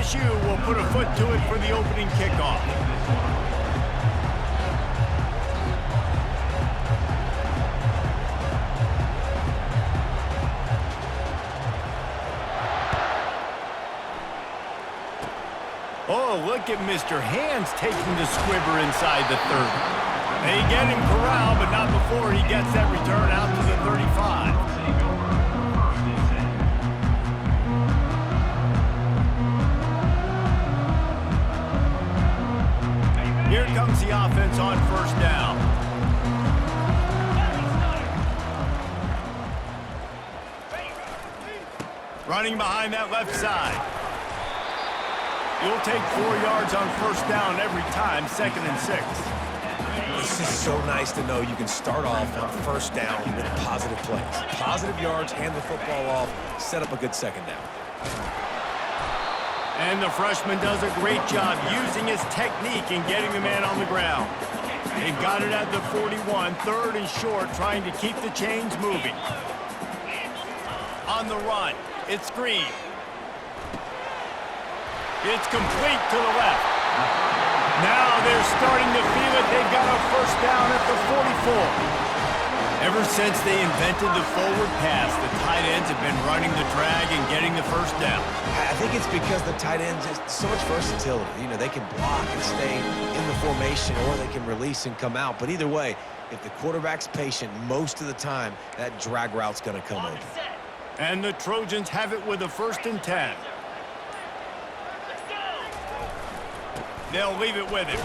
LSU will put a foot to it for the opening kickoff. Oh, look at Mr. Hands taking the squibber inside the 30. They get him corralled, but not before he gets that return out to the 35. Here comes the offense on first down. Running behind that left side. You'll take 4 yards on first down every time, 2nd and 6. This is so nice to know you can start off on first down with positive plays. Positive yards, hand the football off, set up a good second down. And the freshman does a great job using his technique and getting the man on the ground. They've got it at the 41, 3rd and short, trying to keep the chains moving. On the run, it's Green. It's complete to the left. Now they're starting to feel it. They've got a first down at the 44. Ever since they invented the forward pass, the tight ends have been running the drag and getting the first down. I think it's because the tight ends have so much versatility. You know, they can block and stay in the formation, or they can release and come out. But either way, if the quarterback's patient most of the time, that drag route's going to come open. And the Trojans have it with a 1st and 10. They'll leave it with him.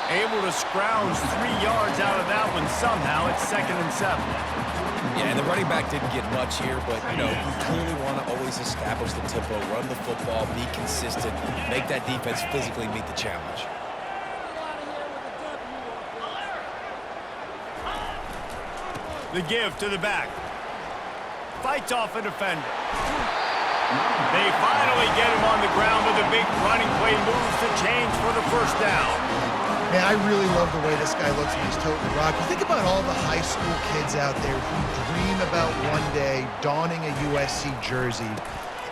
Able to scrounge 3 yards out of that one somehow. It's 2nd and 7. Yeah, and the running back didn't get much here, but, you know, you clearly want to always establish the tempo, run the football, be consistent, make that defense physically meet the challenge. The give to the back. Fights off a defender. They finally get him on the ground with a big running play, moves the chains for the first down. Man, I really love the way this guy looks when he's toting the rock. You think about all the high school kids out there who dream about one day donning a USC jersey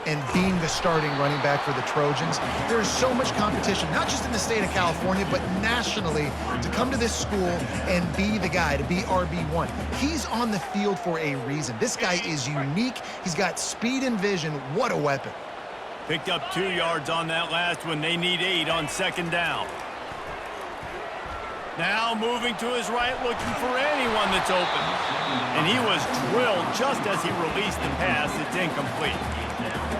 and being the starting running back for the Trojans. There's so much competition, not just in the state of California, but nationally, to come to this school and be the guy, to be RB1. He's on the field for a reason. This guy is unique. He's got speed and vision. What a weapon. Picked up 2 yards on that last one. They need 8 on 2nd down. Now moving to his right, looking for anyone that's open. And he was drilled just as he released the pass. It's incomplete.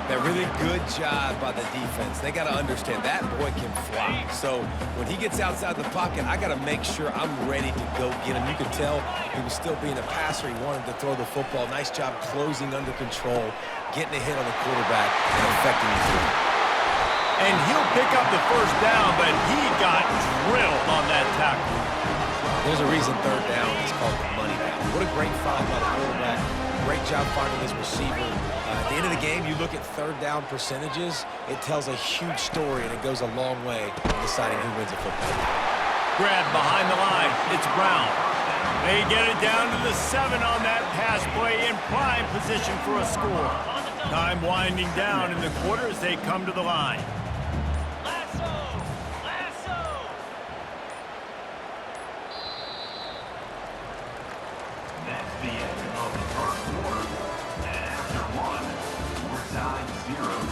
That really good job by the defense. They got to understand that boy can fly. So when he gets outside the pocket, I got to make sure I'm ready to go get him. You could tell he was still being a passer. He wanted to throw the football. Nice job closing under control, getting a hit on the quarterback, and affecting the throw. And he'll pick up the first down, but he got drilled on that tackle. There's a reason 3rd down is called the money down. What a great find by the quarterback. Great job finding his receiver. At the end of the game, you look at 3rd down percentages, it tells a huge story, and it goes a long way in deciding who wins a football game. Grab behind the line. It's Brown. They get it down to the 7 on that pass play in prime position for a score. Time winding down in the quarter as they come to the line. That's the end of the first quarter. And after one, we're tied 0-0.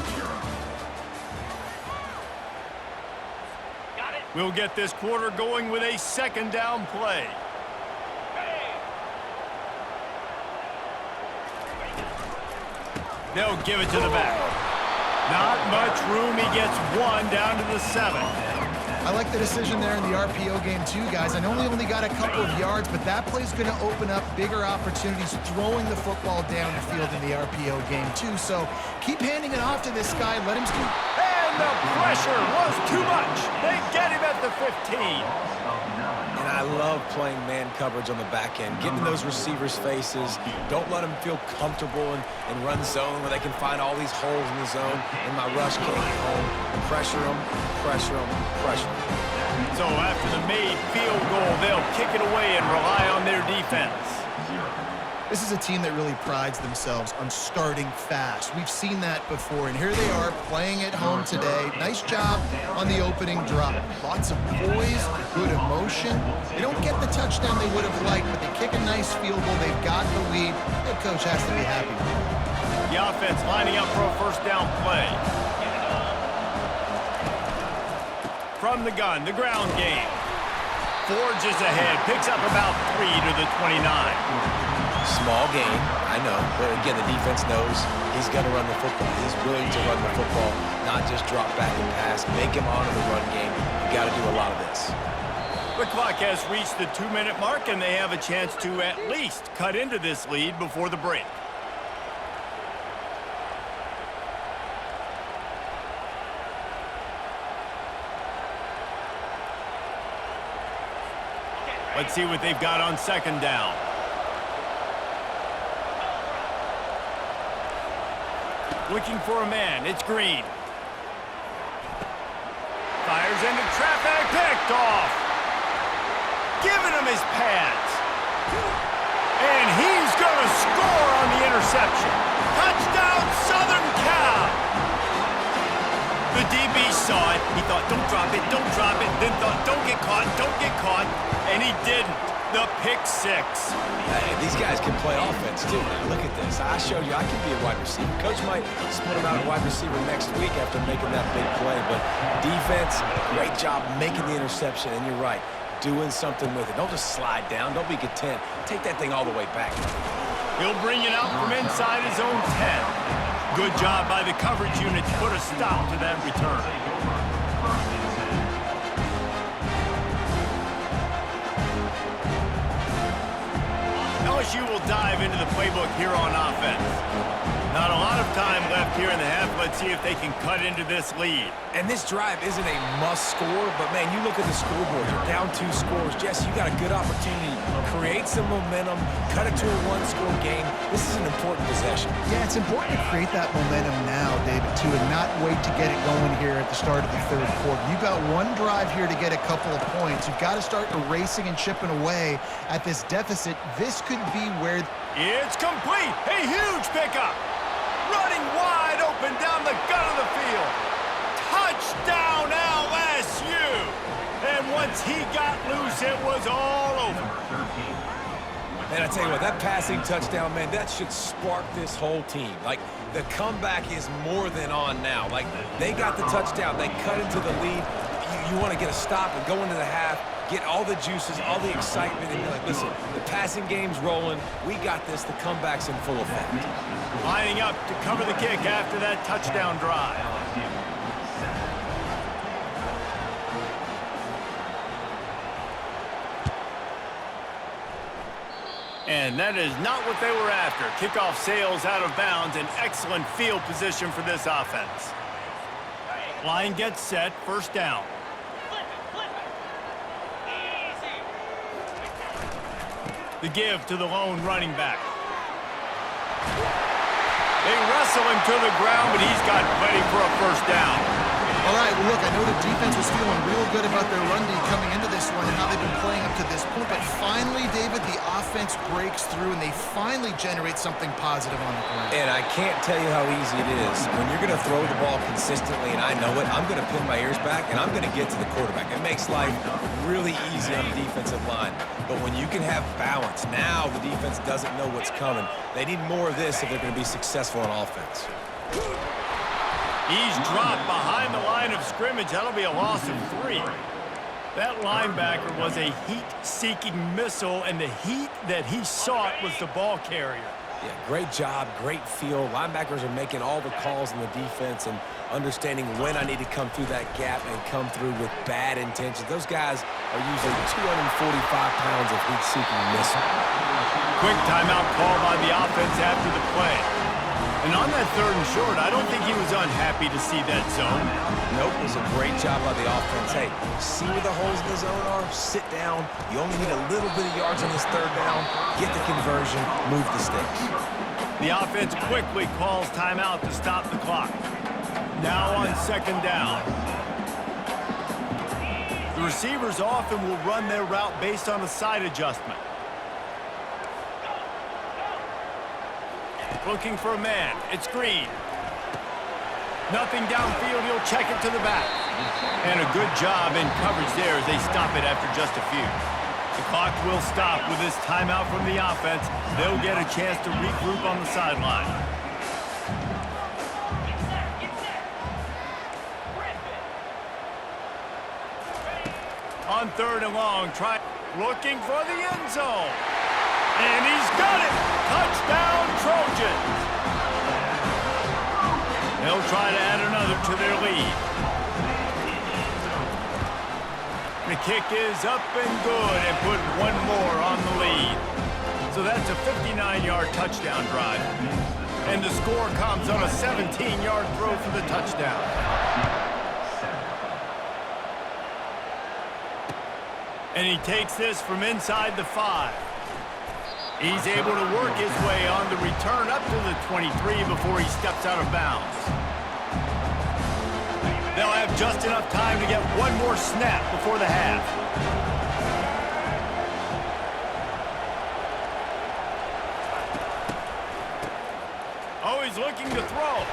We'll get this quarter going with a 2nd down play. They'll give it to the back. Not much room. He gets 1 down to the 7. I like the decision there in the RPO game too, guys. I know he only got a couple of yards, but that play's going to open up bigger opportunities throwing the football down the field in the RPO game too. So keep handing it off to this guy. Let him scoot. And the pressure was too much. They get him at the 15. And I love playing man coverage on the back end, getting in those receivers' faces. Don't let them feel comfortable and run zone where they can find all these holes in the zone, and my rush can't get home. Pressure them, pressure them, pressure them. So after the made field goal, they'll kick it away and rely on their defense. This is a team that really prides themselves on starting fast. We've seen that before, and here they are playing at home today. Nice job on the opening drop. Lots of poise, good emotion. They don't get the touchdown they would have liked, but they kick a nice field goal. They've got the lead. Head coach has to be happy with it. The offense lining up for a first down play. From the gun, the ground game. Forges ahead, picks up about 3 to the 29. Small gain, I know, but again, the defense knows he's going to run the football. He's willing to run the football, not just drop back and pass, make him honor the run game. You got to do a lot of this. The clock has reached the 2-minute mark, and they have a chance to at least cut into this lead before the break. Let's see what they've got on second down. Looking for a man. It's Green. Fires into traffic. Picked off. Giving him his pads. And he's going to score on the interception. Touchdown, Southern Cal. The DB saw it. He thought, don't drop it, don't drop it. Then thought, don't get caught, don't get caught. And he didn't. The pick six. Hey, these guys can play offense, too. Now, look at this. I showed you I can be a wide receiver. Coach might split him out at wide receiver next week after making that big play. But defense, great job making the interception. And you're right, doing something with it. Don't just slide down. Don't be content. Take that thing all the way back. He'll bring it out from inside his own 10. Good job by the coverage unit to put a stop to that return. LSU will dive into the playbook here on offense. Not a lot of time left here in the half. Let's see if they can cut into this lead. And this drive isn't a must score, but man, you look at the scoreboard. You're down 2 scores. Jesse, you got a good opportunity. Create some momentum. Cut it to a 1-score game. This is an important possession. Yeah, it's important to create that momentum now, David, too, and not wait to get it going here at the start of the third quarter. You've got one drive here to get a couple of points. You've got to start erasing and chipping away at this deficit. This could be where... It's complete. A huge pickup. Running wide open down the gut of the field. Touchdown, LSU. And once he got loose, it was all over. And I tell you what, that passing touchdown, man, that should spark this whole team. Like, the comeback is more than on now. Like, they got the touchdown. They cut into the lead. You want to get a stop and go into the half, get all the juices, all the excitement, and be like, listen, the passing game's rolling. We got this. The comeback's in full effect. Lining up to cover the kick after that touchdown drive. And that is not what they were after. Kickoff sails out of bounds. An excellent field position for this offense. Line gets set. First down. The give to the lone running back. They wrestle him to the ground, but he's got plenty for a first down. All right, well, look, I know the defense was feeling real good about their run D coming into this one and how they've been playing up to this point, but finally, David, the offense breaks through, and they finally generate something positive on the ground. And I can't tell you how easy it is. When you're going to throw the ball consistently, and I know it, I'm going to pin my ears back, and I'm going to get to the quarterback. It makes life really easy on the defensive line. But when you can have balance, now the defense doesn't know what's coming. They need more of this if they're going to be successful on offense. He's dropped behind the line of scrimmage. That'll be a loss of 3. That linebacker was a heat-seeking missile, and the heat that he sought was the ball carrier. Yeah, great job, great feel. Linebackers are making all the calls in the defense and understanding when I need to come through that gap and come through with bad intentions. Those guys are usually 245 pounds of heat-seeking missile. Quick timeout call by the offense after the play. And on that 3rd and short, I don't think he was unhappy to see that zone. Nope, it was a great job by the offense. Hey, see where the holes in the zone are? Sit down. You only need a little bit of yards on this 3rd down. Get the conversion, move the sticks. The offense quickly calls timeout to stop the clock. Now on 2nd down. The receivers often will run their route based on a side adjustment. looking for a man. It's Green. Nothing downfield, he'll check it to the back. And a good job in coverage there as they stop it after just a few. The clock will stop with this timeout from the offense. They'll get a chance to regroup on the sideline. On 3rd and long, looking for the end zone. And he's got it! Touchdown, Trojans! They'll try to add another to their lead. The kick is up and good and put one more on the lead. So that's a 59-yard touchdown drive. And the score comes on a 17-yard throw for the touchdown. And he takes this from inside the 5. He's able to work his way on the return up to the 23 before he steps out of bounds. They'll have just enough time to get one more snap before the half. Oh, he's looking to throw.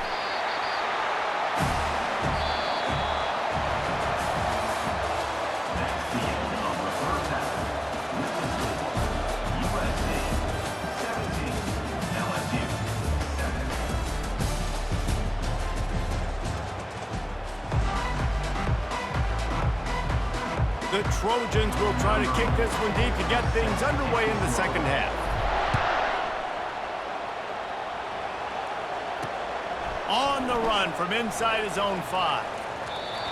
The Trojans will try to kick this one deep to get things underway in the second half. On the run from inside his own 5.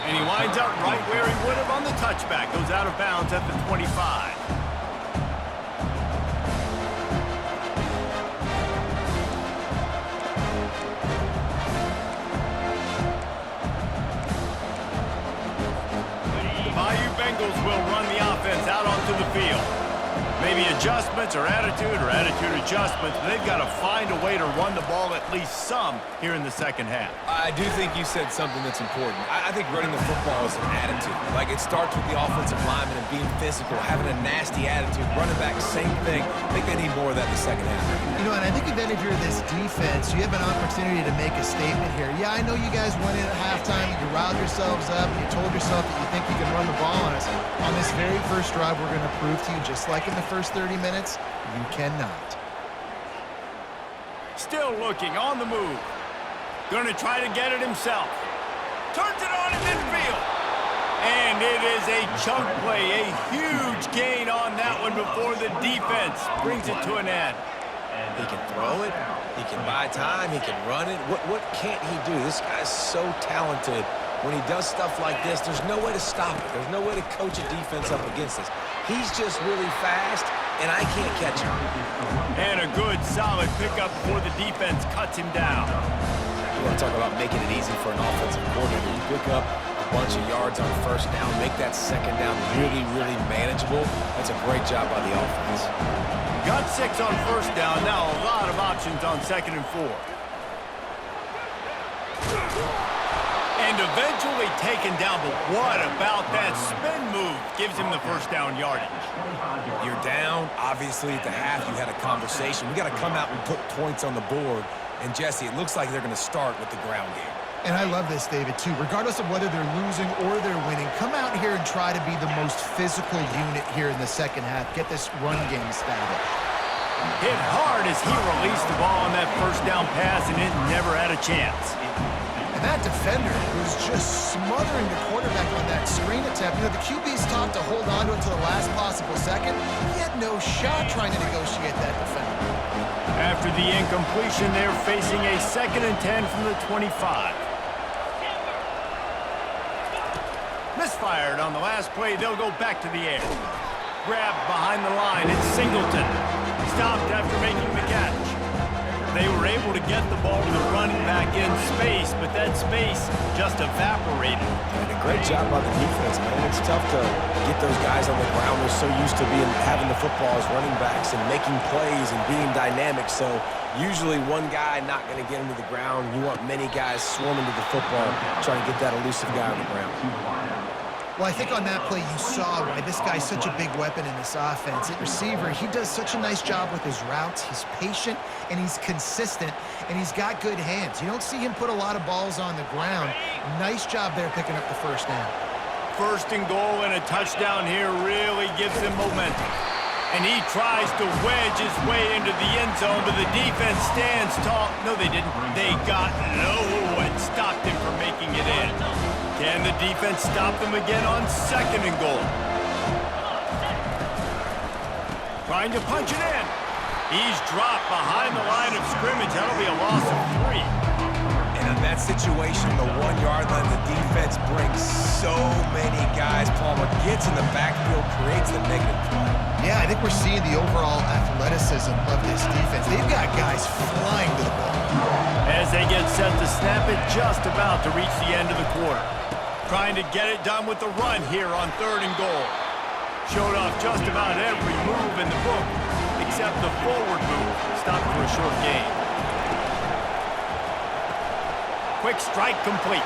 And he winds up right where he would have on the touchback. Goes out of bounds at the 25. Bengals will run the offense out onto the field. Maybe adjustments or attitude adjustments. They've got to find a way to run the ball at least some here in the second half. I do think you said something that's important. I think running the football is an attitude. Like, it starts with the offensive lineman and being physical, having a nasty attitude. Running back, same thing. I think they need more of that in the second half. You know, and I think even if you're this defense, you have an opportunity to make a statement here. Yeah, I know you guys went in at halftime, you riled yourselves up, and you told yourself that you think you can run the ball on us. On this very first drive, we're going to prove to you, just like in the first 30 minutes, you cannot. Still looking, on the move. Going to try to get it himself. Turns it on in midfield. And it is a chunk play, a huge gain on that one before the defense brings it to an end. He can throw it. He can buy time. He can run it. What can't he do? This guy's so talented. When he does stuff like this, there's no way to stop it. There's no way to coach a defense up against this. He's just really fast, and I can't catch him. And a good, solid pickup before the defense cuts him down. You want to talk about making it easy for an offensive coordinator. You pick up a bunch of yards on first down, make that second down really, really manageable. That's a great job by the offense. Got 6 on first down. Now a lot of options on 2nd and 4. And eventually taken down, but what about that spin move gives him the first down yardage? You're down. Obviously, at the half, you had a conversation. We got to come out and put points on the board. And, Jesse, it looks like they're going to start with the ground game. And I love this, David, too. Regardless of whether they're losing or they're winning, come out here and try to be the most physical unit here in the second half. Get this run game established. Hit hard as he released the ball on that first down pass, and it never had a chance. And that defender was just smothering the quarterback on that screen attempt. You know, the QB's taught to hold on to it to the last possible second. He had no shot trying to negotiate that defender. After the incompletion, they're facing a 2nd and 10 from the 25. Misfired on the last play. They'll go back to the air. Grabbed behind the line. It's Singleton. Stopped after making the catch. They were able to get the ball to the running back in space, but that space just evaporated. And a great job by the defense, man. It's tough to get those guys on the ground. They're so used to having the football as running backs and making plays and being dynamic. So usually one guy not going to get him to the ground. You want many guys swarming to the football, trying to get that elusive guy on the ground. Well, I think on that play you saw why this guy's such a big weapon in this offense. At receiver, he does such a nice job with his routes. He's patient, and he's consistent, and he's got good hands. You don't see him put a lot of balls on the ground. Nice job there picking up the first down. First and goal and a touchdown here really gives him momentum. And he tries to wedge his way into the end zone, but the defense stands tall. No, they didn't. They got low and stopped him from making it in. Can the defense stop them again on second and goal? Trying to punch it in. He's dropped behind the line of scrimmage. That'll be a loss of 3. And in that situation, the 1-yard line, the defense brings so many guys. Palmer gets in the backfield, creates the negative play. Yeah, I think we're seeing the overall athleticism of this defense. They've got guys flying to the ball. As they get set to snap it, just about to reach the end of the quarter. Trying to get it done with the run here on third and goal. Showed off just about every move in the book, except the forward move. Stopped for a short gain. Quick strike complete.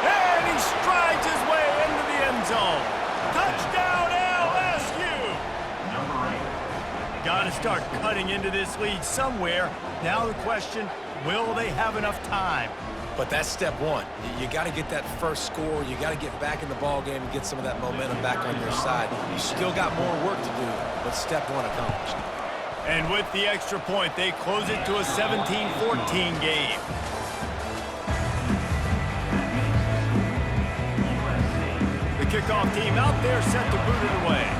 And he strides his way into the end zone. Touchdown LSU! Got to start cutting into this lead somewhere. Now the question, will they have enough time? But that's step one. You got to get that first score. You got to get back in the ball game and get some of that momentum back on your side. You still got more work to do, but step one accomplished. And with the extra point, they close it to a 17-14 game. The kickoff team out there set to boot it away.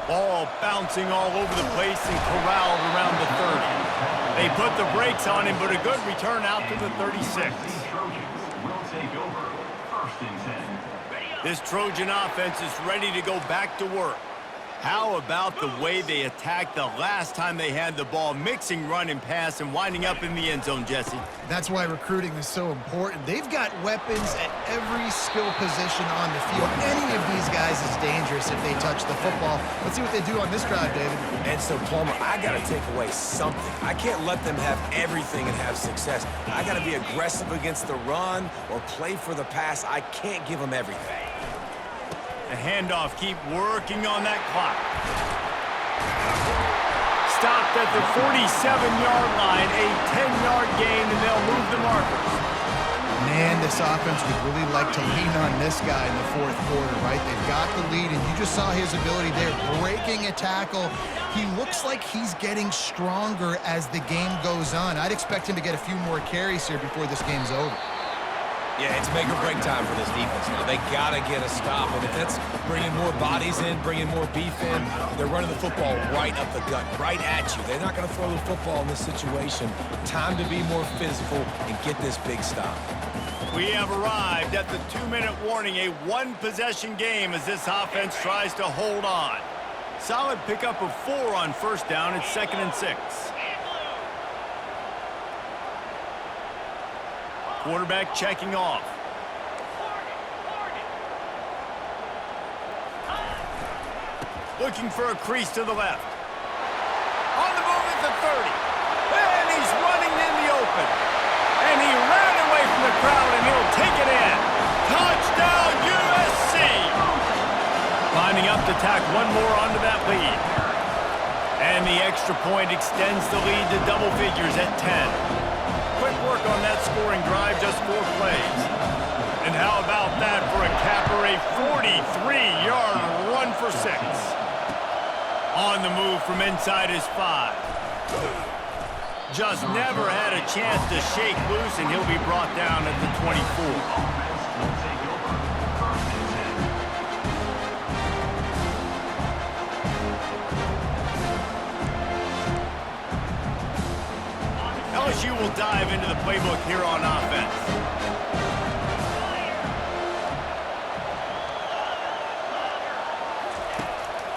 Ball bouncing all over the place and corralled around the 30. They put the brakes on him, but a good return out to the 36. This Trojan offense is ready to go back to work. How about the way they attacked the last time they had the ball, mixing run and pass and winding up in the end zone, Jesse? That's why recruiting is so important. They've got weapons at every skill position on the field. Any of these guys is dangerous if they touch the football. Let's see what they do on this drive, David. And so, Palmer, I got to take away something. I can't let them have everything and have success. I got to be aggressive against the run or play for the pass. I can't give them everything. The handoff, keep working on that clock. Stopped at the 47-yard line, a 10-yard gain, and they'll move the markers. Man, this offense would really like to lean on this guy in the fourth quarter, right? They've got the lead, and you just saw his ability there, breaking a tackle. He looks like he's getting stronger as the game goes on. I'd expect him to get a few more carries here before this game's over. Yeah, it's make or break time for this defense now. They got to get a stop, and if that's bringing more bodies in, bringing more beef in, they're running the football right up the gut, right at you. They're not going to throw the football in this situation. Time to be more physical and get this big stop. We have arrived at the 2-minute warning, a one-possession game as this offense tries to hold on. Solid pickup of 4 on first down. It's 2nd and 6. Quarterback checking off. Looking for a crease to the left. On the move at the 30. And he's running in the open. And he ran away from the crowd, and he'll take it in. Touchdown, USC! Lining up to tack one more onto that lead. And the extra point extends the lead to double figures at 10. Quick work on that scoring drive, just 4 plays. And how about that for a capper, a 43-yard run for 6. On the move from inside his 5. Just never had a chance to shake loose, and he'll be brought down at the 24. LSU will dive into the playbook here on offense.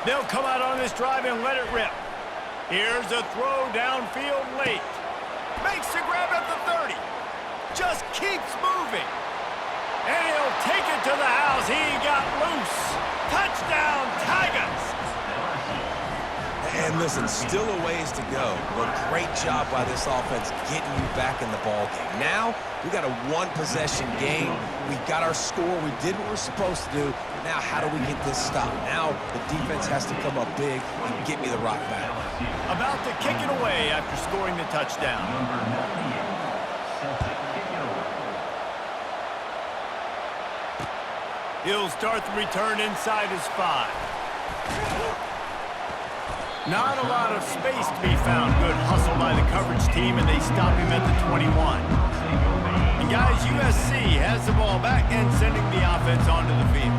They'll come out on this drive and let it rip. Here's a throw downfield late. Makes the grab at the 30. Just keeps moving. And he'll take it to the house. He got loose. Touchdown, Tigers! And And listen, still a ways to go, but great job by this offense getting you back in the ball game. Now, we got a one-possession game. We got our score. We did what we're supposed to do. Now, how do we get this stopped? Now, the defense has to come up big and get me the rock back. About to kick it away after scoring the touchdown. He'll start the return inside his 5. Not a lot of space to be found. Good hustle by the coverage team, and they stop him at the 21. And guys, USC has the ball back and sending the offense onto the field.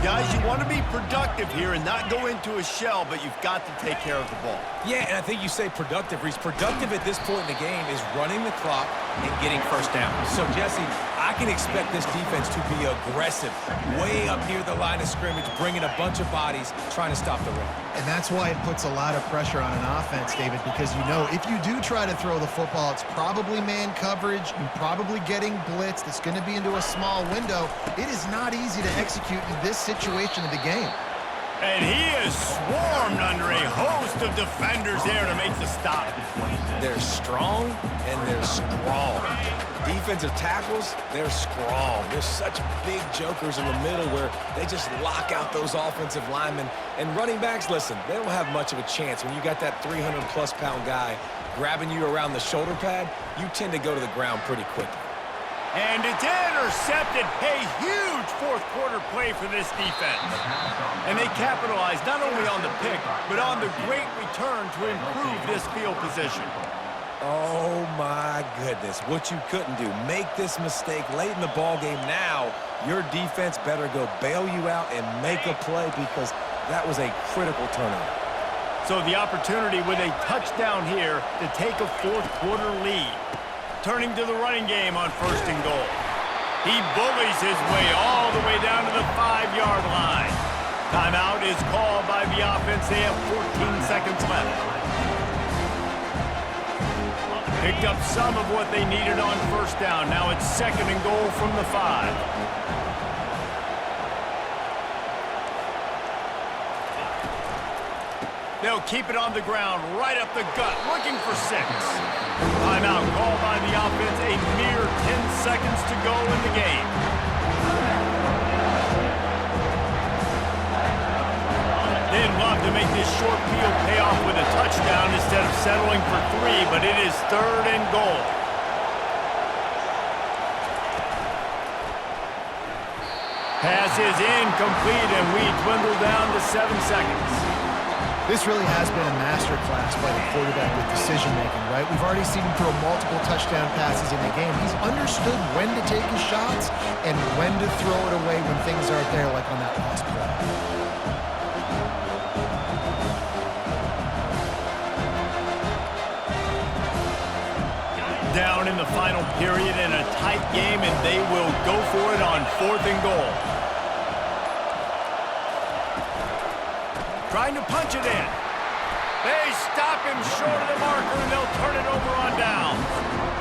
Guys, you want to be productive here and not go into a shell, but you've got to take care of the ball. Yeah, and I think you say productive, Reese. Productive at this point in the game is running the clock and getting first down. So, Jesse, I can expect this defense to be aggressive, way up near the line of scrimmage, bringing a bunch of bodies, trying to stop the run. And that's why it puts a lot of pressure on an offense, David, because you know if you do try to throw the football, it's probably man coverage. You're probably getting blitzed. It's going to be into a small window. It is not easy to execute in this situation of the game. And he is swarmed under a host of defenders there to make the stop. They're strong and they're strong. Defensive tackles, they're strong. They're such big jokers in the middle where they just lock out those offensive linemen. And running backs, listen, they don't have much of a chance. When you got that 300-plus pound guy grabbing you around the shoulder pad, you tend to go to the ground pretty quickly. And it's intercepted. A huge fourth-quarter play for this defense. And they capitalized not only on the pick, but on the great return to improve this field position. Oh, my goodness. What you couldn't do. Make this mistake late in the ballgame. Now, your defense better go bail you out and make a play because that was a critical turnover. So the opportunity with a touchdown here to take a fourth-quarter lead. Turning to the running game on 1st and goal. He bullies his way all the way down to the 5-yard line. Timeout is called by the offense. They have 14 seconds left. Picked up some of what they needed on 1st down. Now it's 2nd and goal from the 5. They'll keep it on the ground, right up the gut, looking for 6. Timeout called by the offense, a mere 10 seconds to go in the game. They'd love to make this short field pay off with a touchdown instead of settling for 3, but it is 3rd and goal. Pass is incomplete, and we dwindle down to 7 seconds. This really has been a masterclass by the quarterback with decision-making, right? We've already seen him throw multiple touchdown passes in the game. He's understood when to take his shots and when to throw it away when things aren't there, like on that last play. Down in the final period in a tight game, and they will go for it on 4th and goal. Trying to punch it in. They stop him short of the marker, and they'll turn it over on downs.